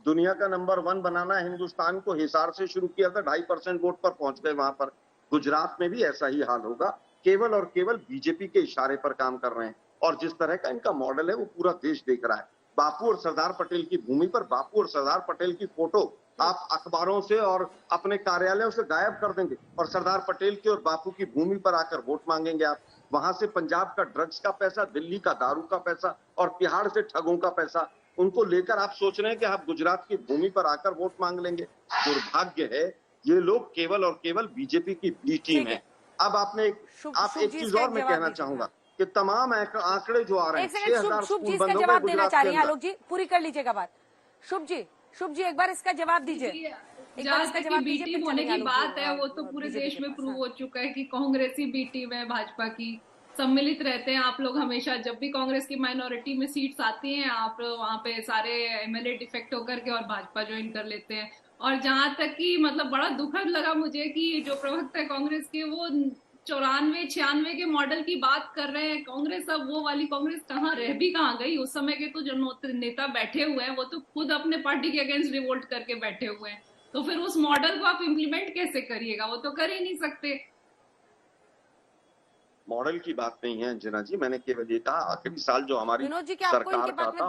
दुनिया का नंबर 1 बनाना हिंदुस्तान को हिसार से शुरू किया था, 2.5% वोट पर पहुंच गए वहां पर। गुजरात में भी ऐसा ही हाल होगा। केवल और केवल बीजेपी के इशारे पर काम कर रहे हैं और जिस तरह का इनका मॉडल है वो पूरा देश देख रहा है। बापू और सरदार पटेल की भूमि पर बापू और सरदार पटेल की फोटो आप अखबारों से और अपने कार्यालयों से गायब कर देंगे और सरदार पटेल की और बापू की भूमि पर आकर वोट मांगेंगे आप। वहां से पंजाब का ड्रग्स का पैसा, दिल्ली का दारू का पैसा और तिहाड़ से ठगों का पैसा, उनको लेकर आप सोच रहे हैं कि आप गुजरात की भूमि पर आकर वोट मांग लेंगे। दुर्भाग्य है, ये लोग केवल और केवल बीजेपी की बी टीम है। अब आपने एक चीज और मैं कहना चाहूंगा कि तमाम आंकड़े जो आ रहे हैं, 6,000 स्कूल बंद हो गए गुजरात के अंदर। आलोक जी पूरी कर लीजिएगा बात। शुभ जी एक बार इसका जवाब दीजिए। जहाँ तक की बी टीम होने की बात है वो तो पूरे देश में प्रूव हो चुका है कि कांग्रेस ही बी टीम है भाजपा की। सम्मिलित रहते हैं आप लोग हमेशा, जब भी कांग्रेस की माइनॉरिटी में सीट्स आती हैं आप वहां पे सारे MLA डिफेक्ट होकर के और भाजपा ज्वाइन कर लेते हैं। और जहां तक कि मतलब बड़ा दुखद लगा मुझे कि जो प्रवक्ता है कांग्रेस के वो 94-96 के मॉडल की बात कर रहे हैं। कांग्रेस अब वो वाली कांग्रेस कहाँ गई? उस समय के तो जो नेता बैठे हुए हैं वो तो खुद अपने पार्टी के अगेंस्ट रिवोल्ट करके बैठे हुए हैं, तो फिर उस मॉडल को आप इम्प्लीमेंट कैसे करिएगा? वो तो कर ही नहीं सकते। मॉडल की बात नहीं है अंजना जी, मैंने केवल ये कहा आखिरी साल जो हमारी सरकार का था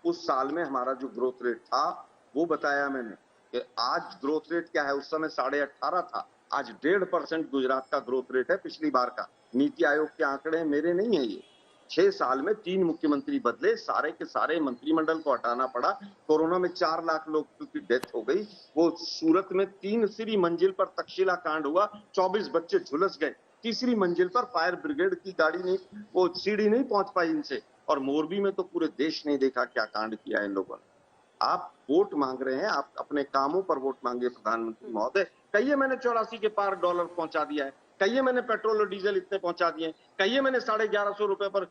उस साल में हमारा जो ग्रोथ रेट था वो बताया मैंने कि आज ग्रोथ रेट क्या है। उस समय 18.5 था, आज 1.5% गुजरात का ग्रोथ रेट है पिछली बार का। नीति आयोग के आंकड़े मेरे नहीं है ये, 6 साल में 3 मुख्यमंत्री बदले, सारे के सारे मंत्रिमंडल को हटाना पड़ा। कोरोना में 4 लाख लोग की डेथ हो गई। वो सूरत में 3वीं मंजिल पर तक्षशिला कांड हुआ, 24 बच्चे झुलस गए। 3री मंजिल पर फायर ब्रिगेड की गाड़ी नहीं, वो सीढ़ी नहीं पहुंच पाई इनसे। और मोरबी में तो पूरे देश ने देखा क्या कांड किया इन लोगों ने। आप वोट मांग रहे हैं, आप अपने कामों पर वोट मांगे प्रधानमंत्री महोदय। कहिए मैंने 84 के पार डॉलर पहुंचा दिया है, कहिए मैंने पेट्रोल और डीजल इतने पहुंचा दिए, कहिए मैंने 1150 रुपए पर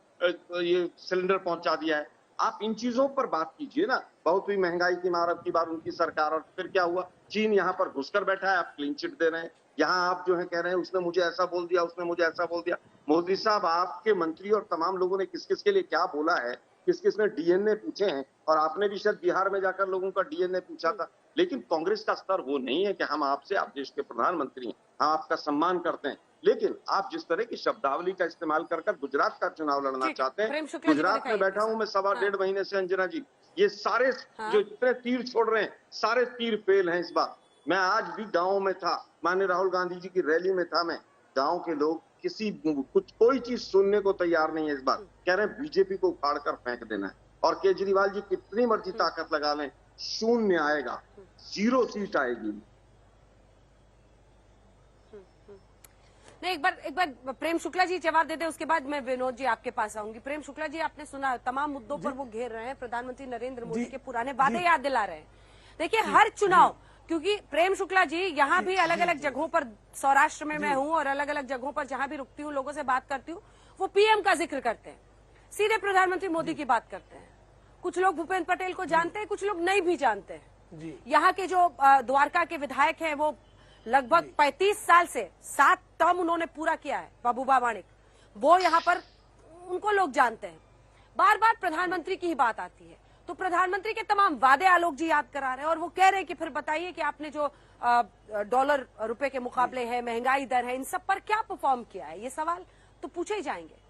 ये सिलेंडर पहुंचा दिया है। आप इन चीजों पर बात कीजिए ना। बहुत हुई महंगाई की मार अब की बार उनकी सरकार, और फिर क्या हुआ? चीन यहाँ पर घुसकर बैठा है, आप क्लीन चिट दे रहे हैं। यहाँ आप जो है कह रहे हैं उसने मुझे ऐसा बोल दिया, उसने मुझे ऐसा बोल दिया। मोदी साहब, आपके मंत्री और तमाम लोगों ने किस किस के लिए क्या बोला है, किस किस ने डीएनए पूछे हैं, और आपने भी शायद बिहार में जाकर लोगों का डीएनए पूछा था। लेकिन कांग्रेस का स्तर वो नहीं है कि हम आपसे, आप देश के प्रधानमंत्री हैं, हम आपका सम्मान करते हैं, लेकिन आप जिस तरह की शब्दावली का इस्तेमाल कर गुजरात का चुनाव लड़ना चाहते हैं। गुजरात में बैठा हूं मैं 1.5 महीने से अंजना जी, ये सारे जो इतने तीर छोड़ रहे हैं, सारे तीर फेल हैं इस बार। मैं आज भी गाँव में था, माननीय राहुल गांधी जी की रैली में था मैं। गाँव के लोग कोई चीज सुनने को तैयार नहीं है इस बार। कह रहे हैं बीजेपी को उखाड़ कर फेंक देना है। और केजरीवाल जी कितनी मर्जी ताकत लगा लें, शून्य आएगा, 0 सीट आएगी। नहीं, एक बार प्रेम शुक्ला जी जवाब दे दे, उसके बाद मैं विनोद जी आपके पास आऊंगी। प्रेम शुक्ला जी, आपने सुना तमाम मुद्दों पर वो घेर रहे हैं, प्रधानमंत्री नरेंद्र मोदी के पुराने वादे याद दिला रहे हैं। देखिए हर चुनाव, क्योंकि प्रेम शुक्ला जी यहाँ भी अलग अलग जगहों पर, सौराष्ट्र में मैं हूँ और अलग अलग जगहों पर जहां भी रुकती हूँ, लोगों से बात करती हूँ, वो पीएम का जिक्र करते हैं, सीधे प्रधानमंत्री मोदी की बात करते हैं। कुछ लोग भूपेंद्र पटेल को जानते हैं, कुछ लोग नहीं भी जानते हैं। यहाँ के जो द्वारका के विधायक हैं, वो लगभग 35 साल से 7 टर्म उन्होंने पूरा किया है, बाबूबा माणिक, वो यहाँ पर उनको लोग जानते हैं। बार बार प्रधानमंत्री की ही बात आती है, तो प्रधानमंत्री के तमाम वादे आलोक जी याद करा रहे हैं, और वो कह रहे हैं कि फिर बताइए कि आपने जो डॉलर रुपए के मुकाबले है, महंगाई दर है, इन सब पर क्या परफॉर्म किया है। ये सवाल तो पूछे ही जाएंगे।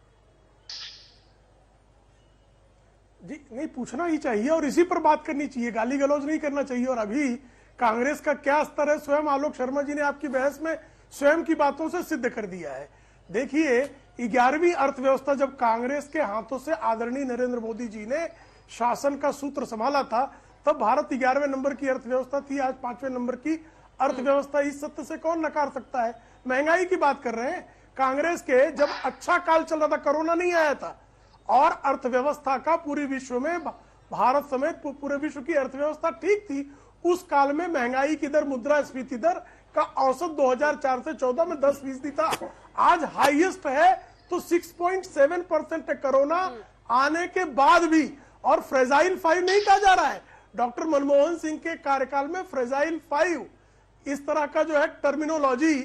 जी नहीं, पूछना ही चाहिए और इसी पर बात करनी चाहिए, गाली गलौज नहीं करना चाहिए। और अभी कांग्रेस का क्या स्तर है, स्वयं आलोक शर्मा जी ने आपकी बहस में स्वयं की बातों से सिद्ध कर दिया है। देखिए 11वीं अर्थव्यवस्था जब कांग्रेस के हाथों से आदरणीय नरेंद्र मोदी जी ने शासन का सूत्र संभाला था, तब भारत 11वें नंबर की अर्थव्यवस्था थी, आज 5वें नंबर की अर्थव्यवस्था। इस सत्य से कौन नकार सकता है। महंगाई की बात कर रहे हैं, कांग्रेस के जब अच्छा काल चल रहा था, कोरोना नहीं आया था, और अर्थव्यवस्था का पूरे विश्व में, भारत समेत पूरे विश्व की अर्थव्यवस्था ठीक थी, उस काल में महंगाई की दर, मुद्रास्फीति दर का औसत 2004 से 14 में 10% था। आज हाईएस्ट है तो 6.7% है, कोरोना आने के बाद भी। और फ्रेजाइल 5 नहीं कहा जा रहा है, डॉक्टर मनमोहन सिंह के कार्यकाल में फ्रेजाइल 5 इस तरह का जो है टर्मिनोलॉजी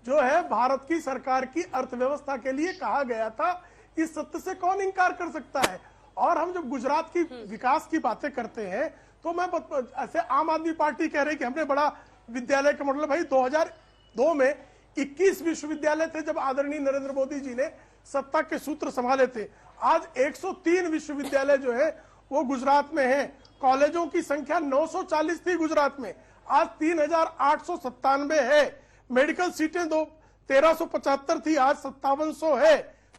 जो है भारत की सरकार की अर्थव्यवस्था के लिए कहा गया था। इस सत्य से कौन इंकार कर सकता है। और हम जब गुजरात की विकास की बातें करते हैं, तो मैं ऐसे आम आदमी पार्टी कह रही कि हमने बड़ा विद्यालय का मतलब, भाई 2002 में 21 विश्वविद्यालय थे जब आदरणीय नरेंद्र मोदी जी ने सत्ता के सूत्र संभाले थे। आज 103 विश्वविद्यालय जो है वो गुजरात में है। कॉलेजों की संख्या 940 थी गुजरात में, आज 3897 है। मेडिकल सीटें 1375 थी, आज 5700 है।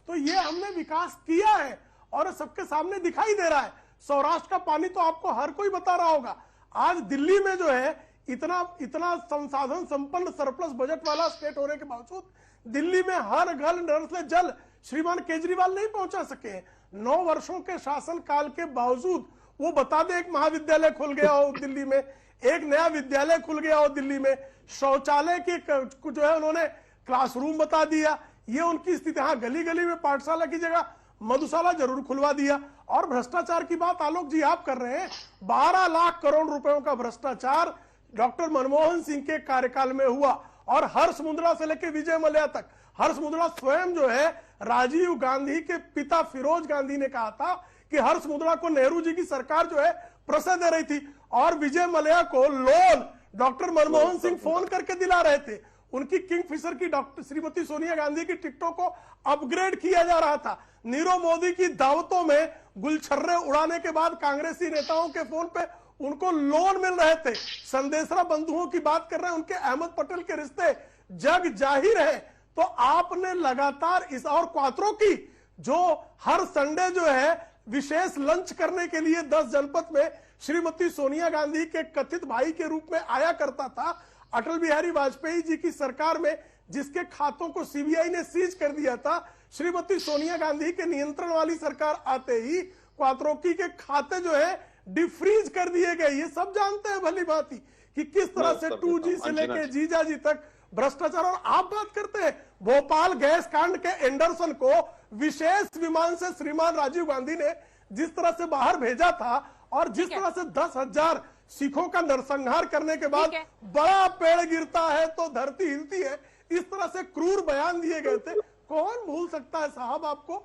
तो ये हमने विकास किया है और सबके सामने दिखाई दे रहा है। सौराष्ट्र का पानी तो आपको हर कोई बता रहा होगा। आज दिल्ली में जो है इतना संसाधन संपन्न सरप्लस बजट वाला स्टेट होने के बावजूद दिल्ली में हर घर नल से जल श्रीमान केजरीवाल नहीं पहुंचा सके। 9 वर्षों के शासन काल के बावजूद वो बता दे, एक महाविद्यालय खुल गया हो दिल्ली में, एक नया विद्यालय खुल गया हो दिल्ली में, शौचालय की जो है उन्होंने क्लासरूम बता दिया। ये उनकी स्थिति। हाँ, गली गली में पाठशाला की जगह मधुशाला जरूर खुलवा दिया। और भ्रष्टाचार की बात आलोक जी आप कर रहे हैं, 12 लाख करोड़ रुपयों का भ्रष्टाचार डॉक्टर मनमोहन सिंह के कार्यकाल में हुआ। और हर्ष मुंद्रा से लेकर विजय मल्ल्या तक, हर्ष मुंद्रा स्वयं जो है राजीव गांधी के पिता फिरोज गांधी ने कहा था कि हर्ष मुंद्रा को नेहरू जी की सरकार जो है प्रश्रय दे रही थी, और विजय मल्ल्या को loan doctor Manmohan Singh phone करके दिला रहे थे। उनकी किंगफिशर की डॉक्टर श्रीमती सोनिया गांधी की टिकटों को अपग्रेड किया जा रहा था। नीरव मोदी की दावतों में गुलछर्रे उड़ाने के बाद कांग्रेसी नेताओं के फोन पे उनको लोन मिल रहे थे। संदेशरा बंधुओं की बात कर रहे हैं, उनके अहमद पटेल के रिश्ते जग जाहिर है। तो आपने लगातार इस और क्वात्रो की जो हर संडे जो है विशेष लंच करने के लिए 10 जनपद में श्रीमती सोनिया गांधी के कथित भाई के रूप में आया करता था, अटल बिहारी वाजपेयी जी की सरकार में जिसके खातों को सीबीआई ने सीज कर दिया था, श्रीमती सोनिया गांधी के नियंत्रण वाली सरकार आते ही क्वात्रोकी के खाते जो है डिफ्रीज कर दिए गए। ये सब जानते हैं भली भांति कि किस तरह से 2G से लेके जीजा जी तक भ्रष्टाचार। और आप बात करते हैं भोपाल गैस कांड के एंडरसन को विशेष विमान से श्रीमान राजीव गांधी ने जिस तरह से बाहर भेजा था और जिस तरह से 10,000 सिखों का नरसंहार करने के बाद बड़ा पेड़ गिरता है तो धरती हिलती है, इस तरह से क्रूर बयान दिए गए थे। कौन भूल सकता है साहब आपको?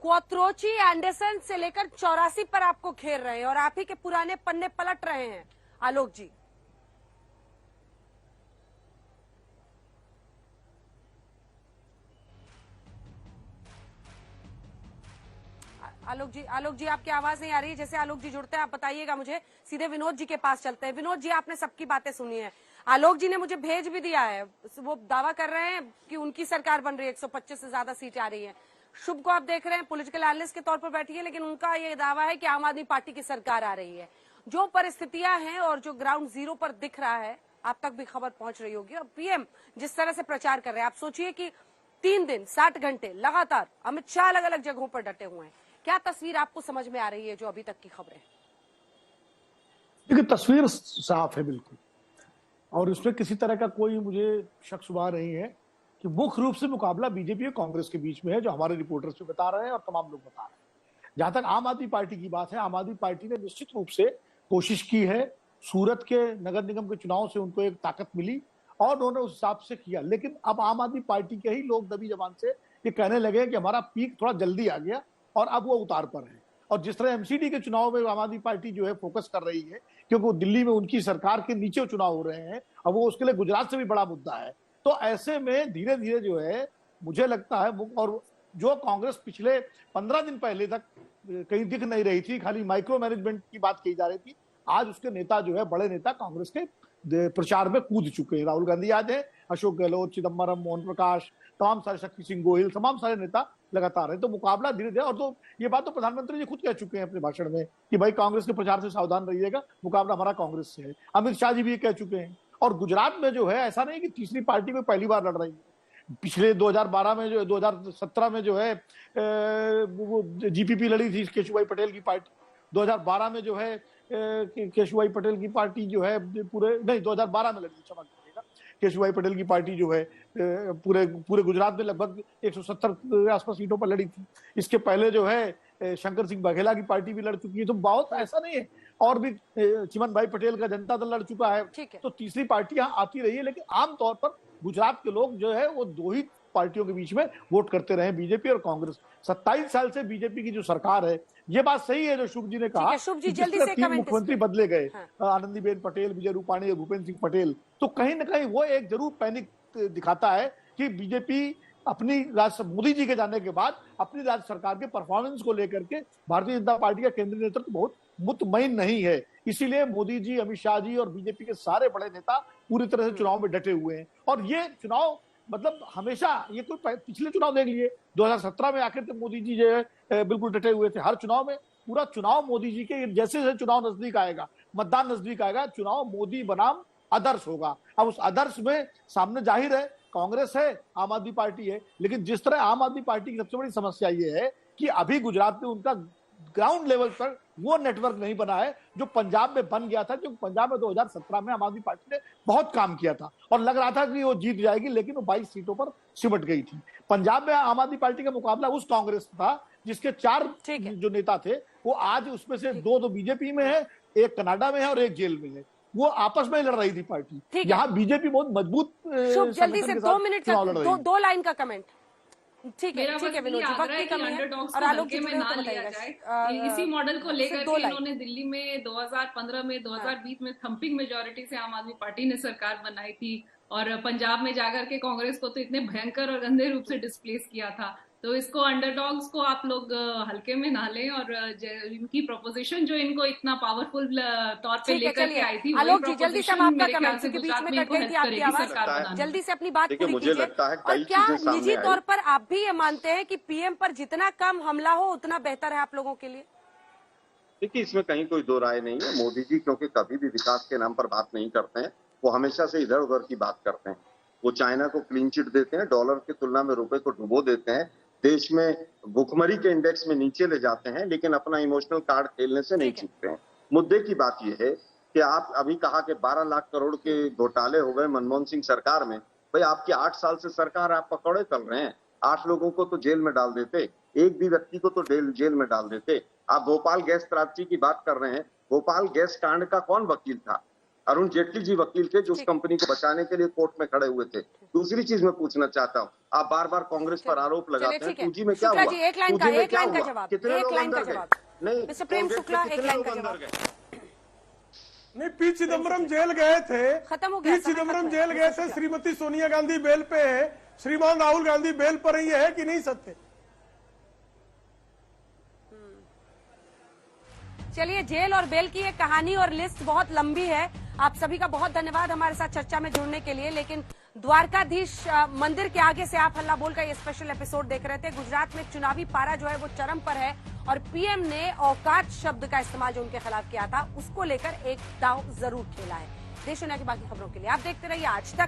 क्वात्रोची एंडरसन से लेकर 84 पर आपको घेर रहे हैं और आप ही के पुराने पन्ने पलट रहे हैं आलोक जी। आलोक जी आपकी आवाज नहीं आ रही है। जैसे आलोक जी जुड़ते हैं आप बताइएगा मुझे। सीधे विनोद जी के पास चलते हैं। विनोद जी, आपने सबकी बातें सुनी है, आलोक जी ने मुझे भेज भी दिया है, वो दावा कर रहे हैं कि उनकी सरकार बन रही है, 125 से ज्यादा सीटें आ रही हैं। शुभ को आप देख रहे हैं पॉलिटिकल एनालिस्ट के तौर पर बैठी है, लेकिन उनका ये दावा है कि आम आदमी पार्टी की सरकार आ रही है। जो परिस्थितियां हैं और जो ग्राउंड जीरो पर दिख रहा है, आप तक भी खबर पहुंच रही होगी, और पीएम जिस तरह से प्रचार कर रहे हैं, आप सोचिए कि 3 दिन 60 घंटे लगातार अमित शाह अलग अलग जगहों पर डटे हुए हैं। क्या तस्वीर आपको समझ में आ रही है जो अभी तक की खबरें? देखिए, तस्वीर साफ है बिल्कुल, और उसमें किसी तरह का कोई मुझे शक शुबा नहीं है कि मुख्य रूप से मुकाबला बीजेपी और कांग्रेस के बीच में है, जो हमारे रिपोर्टर्स भी बता रहे हैं और तमाम लोग बता रहे हैं। जहां तक आम आदमी पार्टी की बात है, आम आदमी पार्टी ने निश्चित रूप से कोशिश की है। सूरत के नगर निगम के चुनाव से उनको एक ताकत मिली और उन्होंने उस हिसाब से किया, लेकिन अब आम आदमी पार्टी के ही लोग दबी जबान से ये कहने लगे कि हमारा पीक थोड़ा जल्दी आ गया और अब वो उतार पर है। और जिस तरह एमसीडी के चुनाव में आम आदमी पार्टी जो है फोकस कर रही है, क्योंकि दिल्ली में उनकी सरकार के नीचे चुनाव हो रहे हैं और वो उसके लिए गुजरात से भी बड़ा मुद्दा है, तो ऐसे में धीरे धीरे जो है मुझे लगता है, और जो कांग्रेस पिछले 15 दिन पहले तक कहीं दिख नहीं रही थी, खाली माइक्रो मैनेजमेंट की बात की जा रही थी, आज उसके नेता जो है, बड़े नेता कांग्रेस के प्रचार में कूद चुके हैं। राहुल गांधी याद है, अशोक गहलोत, चिदम्बरम, मोहन प्रकाश, तमाम सारे, शक्ति सिंह गोहिल, तमाम सारे नेता लगातार है। तो मुकाबला धीरे धीरे, और तो ये बात तो प्रधानमंत्री जी खुद कह चुके हैं अपने भाषण में कि भाई कांग्रेस के प्रचार से सावधान रहिएगा, मुकाबला हमारा कांग्रेस से है। अमित शाह जी भी कह चुके हैं। और गुजरात में जो है, ऐसा नहीं कि तीसरी पार्टी में पहली बार लड़ रही है। पिछले 2012 में जो 2017 में जो है वो जीपीपी लड़ी थी, केशुभाई पटेल की पार्टी। 2012 में जो है केशुभाई पटेल की पार्टी जो है पूरे, नहीं 2012 में लड़ी, क्षमा कीजिएगा, केशुभाई पटेल की पार्टी जो है पूरे गुजरात में लगभग 170 के आसपास सीटों पर लड़ी थी। इसके पहले जो है शंकर सिंह बघेला की पार्टी भी लड़ चुकी है। तो बहुत ऐसा नहीं है, और भी चिमन भाई पटेल का जनता दल लड़ चुका है। तो तीसरी पार्टी यहाँ आती रही है, लेकिन आमतौर पर गुजरात के लोग जो है वो दो ही पार्टियों के बीच में वोट करते रहे, बीजेपी और कांग्रेस। 27 साल से बीजेपी की जो सरकार है, ये बात सही है जो शुभ जी ने कहा, जल्दी से 3 मुख्यमंत्री बदले गए, आनंदीबेन पटेल, विजय रूपाणी, भूपेंद्र सिंह पटेल, तो कहीं ना कहीं वो एक जरूर पैनिक दिखाता है कि बीजेपी अपनी मोदी जी के जाने के बाद अपनी राज्य सरकार के परफॉर्मेंस को लेकर के भारतीय जनता पार्टी का केंद्रीय नेतृत्व बहुत मुतमईन नहीं है। इसीलिए मोदी जी, अमित शाह जी और बीजेपी के सारे बड़े नेता पूरी तरह से चुनाव में डटे हुए हैं। और ये चुनाव मतलब हमेशा, ये कोई पिछले चुनाव देख लिए, 2017 में आखिर तक मोदी जी जो है बिल्कुल डटे हुए थे। हर चुनाव में, पूरा चुनाव मोदी जी के, जैसे जैसे चुनाव नजदीक आएगा, मतदान नजदीक आएगा, चुनाव मोदी बनाम आदर्श होगा। अब उस आदर्श में सामने जाहिर है कांग्रेस है, आम आदमी पार्टी है, लेकिन जिस तरह आम आदमी पार्टी की सबसे बड़ी समस्या ये है कि अभी गुजरात में उनका ग्राउंड लेवल पर वो नेटवर्क नहीं बना है जो पंजाब में बन गया था। क्योंकि पंजाब में 2017 में आम आदमी पार्टी ने बहुत काम किया था और लग रहा था कि वो जीत जाएगी, लेकिन वो 22 सीटों पर सिमट गई थी। पंजाब में आम आदमी पार्टी का मुकाबला उस कांग्रेस था जिसके 4 जो नेता थे, वो आज उसमें से 2 तो बीजेपी में है, एक कनाडा में है और एक जेल में है। वो आपस में लड़ रही थी पार्टी। यहाँ बीजेपी बहुत मजबूत। जल्दी से 2 मिनट का 2 लाइन का कमेंट। ठीक है विनोद जी, वक्त की कमी है और आलोक जी में ना लिया जाए। इसी मॉडल को लेकर के इन्होंने दिल्ली में 2015 में 2020 में थंपिंग मेजोरिटी से आम आदमी पार्टी ने सरकार बनाई थी और पंजाब में जाकर के कांग्रेस को तो इतने भयंकर और गंदे रूप से डिस्प्लेस किया था। तो इसको अंडरडॉग्स को आप लोग हल्के में ना लें, और इनकी प्रोपोजिशन जो इनको इतना पावरफुल तौर पे लेकर के आई थी, आलोक जी जल्दी से हम आपका कमेंट, क्योंकि बीच में कट गई थी आपकी आवाज, आवाज, जल्दी से अपनी बात पूरी मुझे कीजिए। लगता है और कई क्या चीजें सामने निजी आई। तौर पर आप भी ये मानते हैं कि पीएम पर जितना कम हमला हो उतना बेहतर है आप लोगों के लिए? देखिए, इसमें कहीं कोई दो राय नहीं है। मोदी जी क्योंकि कभी भी विकास के नाम पर बात नहीं करते हैं, वो हमेशा से इधर उधर की बात करते हैं। वो चाइना को क्लीन चिट देते हैं, डॉलर की तुलना में रुपए को डुबो देते हैं, देश में भुखमरी के इंडेक्स में नीचे ले जाते हैं, लेकिन अपना इमोशनल कार्ड खेलने से नहीं चूकते हैं। मुद्दे की बात यह है कि आप अभी कहा कि 12 लाख करोड़ के घोटाले हो गए मनमोहन सिंह सरकार में। भाई, आपकी 8 साल से सरकार, आप पकौड़े तल रहे हैं। 8 लोगों को तो जेल में डाल देते, एक भी व्यक्ति को तो जेल में डाल देते। आप भोपाल गैस त्रासदी की बात कर रहे हैं। भोपाल गैस कांड का कौन वकील था? अरुण जेटली जी वकील थे, जो उस कंपनी को बचाने के लिए कोर्ट में खड़े हुए थे। दूसरी चीज मैं पूछना चाहता हूँ, आप बार बार कांग्रेस पर आरोप लगाते हैं, टूजी में क्या हुआ? एक लाइन का जवाब, कितने लोग अंदर गए? नहीं, मिस्टर प्रेम शुक्ला, एक लाइन का जवाब। नहीं, पी चिदम्बरम जेल गए थे, खत्म हो गया, पी चिदम्बरम जेल गए थे, श्रीमती सोनिया गांधी बेल पे है, श्रीमान राहुल गांधी बेल पर ही है कि नहीं सत्य? चलिए, जेल और बेल की ये कहानी और लिस्ट बहुत लंबी है। आप सभी का बहुत धन्यवाद हमारे साथ चर्चा में जुड़ने के लिए। लेकिन द्वारकाधीश मंदिर के आगे से आप हल्ला बोल का ये स्पेशल एपिसोड देख रहे थे। गुजरात में चुनावी पारा जो है वो चरम पर है, और पीएम ने औकात शब्द का इस्तेमाल जो उनके खिलाफ किया था, उसको लेकर एक दांव जरूर खेला है। देश दुनिया की बाकी खबरों के लिए आप देखते रहिए आज तक।